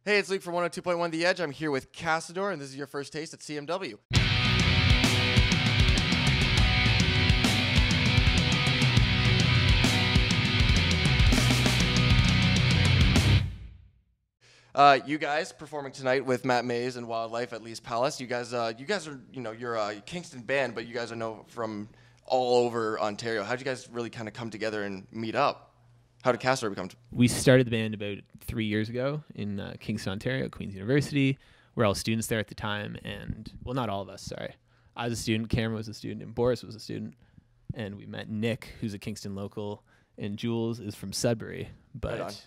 Hey, it's Luke from 102.1 The Edge. I'm here with Kasador, and this is your first taste at CMW. You guys performing tonight with Matt Mays and Wildlife at Lee's Palace. You guys are, you're a Kingston band, but you guys are known from all over Ontario. How'd you guys really kind of come together and meet up? How did Kasador become? We started the band about 3 years ago in Kingston, Ontario, Queen's University. We're all students there at the time, and well, not all of us. Sorry, I was a student, Cameron was a student, and Boris was a student. And we met Nick, who's a Kingston local, and Jules is from Sudbury, but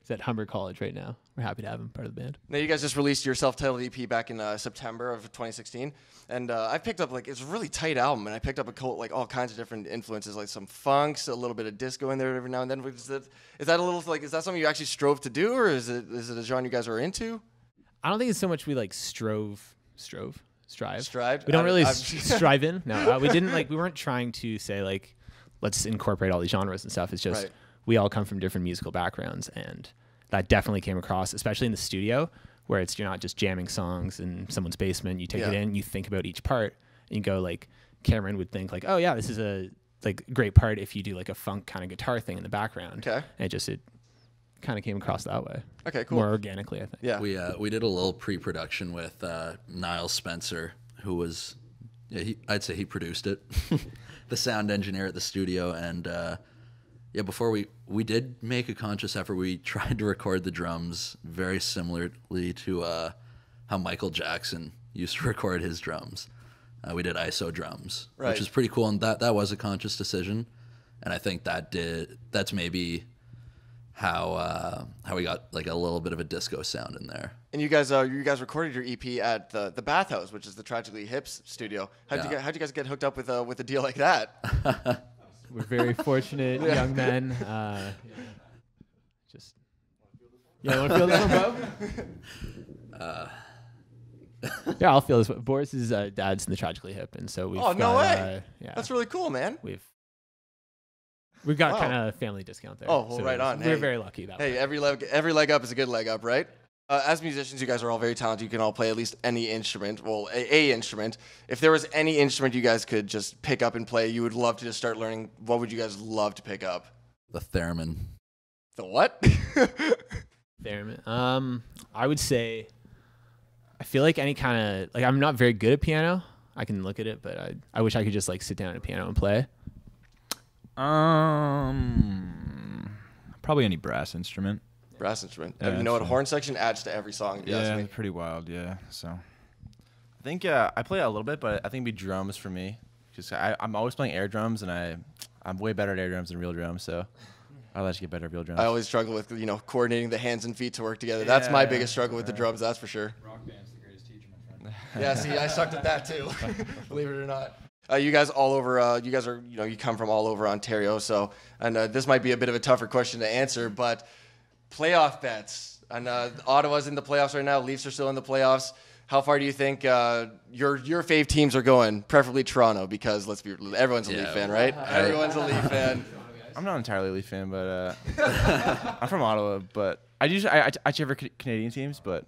he's at Humber College right now. We're happy to have him part of the band. Now, you guys just released your self-titled EP back in September of 2016, and I picked up, it's a really tight album, and I picked up all kinds of different influences, like some funks, a little bit of disco in there every now and then. Is that a little, is that something you actually strove to do, or is it a genre you guys are into? I don't think it's so much we strive. Strived? We don't really strive in. No, we didn't we weren't trying to say let's incorporate all these genres and stuff. It's just we all come from different musical backgrounds, and that definitely came across, especially in the studio, where you're not just jamming songs in someone's basement. You take it in, you think about each part, and you go Cameron would think oh yeah, this is a great part if you do a funk kind of guitar thing in the background. Okay. And it kind of came across that way. Okay, cool. More organically, I think. Yeah. We did a little pre-production with Niall Spencer, who was, I'd say he produced it, the sound engineer at the studio, and before we did make a conscious effort. We tried to record the drums very similarly to how Michael Jackson used to record his drums. We did ISO drums, which is pretty cool, and that was a conscious decision, and I think that's maybe how we got a little bit of a disco sound in there. And you guys recorded your EP at the Bathhouse, which is the Tragically Hip's studio. How'd you guys get hooked up with a deal like that? We're very fortunate young men. Want to feel this one, bro? Yeah, I'll feel this one. Boris's dad's in the Tragically Hip, and so we've no way! That's really cool, man. We've got kind of family discount there. Oh, well, so right on. We're very lucky that way. Hey, every leg up is a good leg up, right? As musicians, you guys are all very talented. You can all play at least any instrument. Well, a instrument. If there was any instrument you guys could just pick up and play, you would love to just start learning, what would you guys love to pick up? The theremin. The what? Theremin. I would say, I feel like any kind of, I'm not very good at piano. I can look at it, but I wish I could just sit down at a piano and play. Probably any brass instrument. Brass instrument. Yeah, you know what? A horn section adds to every song. Yeah, it's pretty wild. Yeah. So, I think I play a little bit, but I think it'd be drums for me. Because I'm always playing air drums, and I'm way better at air drums than real drums. So, I'd like to get better at real drums. I always struggle with coordinating the hands and feet to work together. That's my biggest struggle with the drums. That's for sure. Rock band's the greatest teacher, my friend. Yeah. See, I sucked at that too. Believe it or not. You guys all over. You guys are. You come from all over Ontario. So, and this might be a bit of a tougher question to answer, but playoff bets. And Ottawa's in the playoffs right now. Leafs are still in the playoffs. How far do you think your fave teams are going? Preferably Toronto, because everyone's a Leaf fan, right? Everyone's a Leaf fan. I'm not entirely a Leaf fan, but I'm from Ottawa. But I actually have Canadian teams, but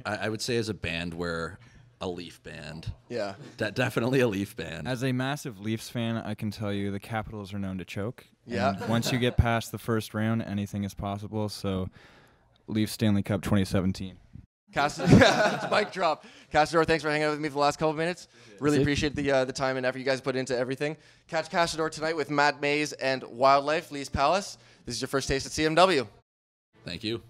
I would say as a band we're a Leaf band. Yeah. Definitely a Leaf band. As a massive Leafs fan, I can tell you the Capitals are known to choke. Yeah. And once you get past the first round, anything is possible. So, Leafs Stanley Cup 2017. Kasador, mic drop. Kasador, thanks for hanging out with me for the last couple of minutes. Really appreciate the time and effort you guys put into everything. Catch Kasador tonight with Matt Mays and Wildlife, Lee's Palace. This is your first taste at CMW. Thank you.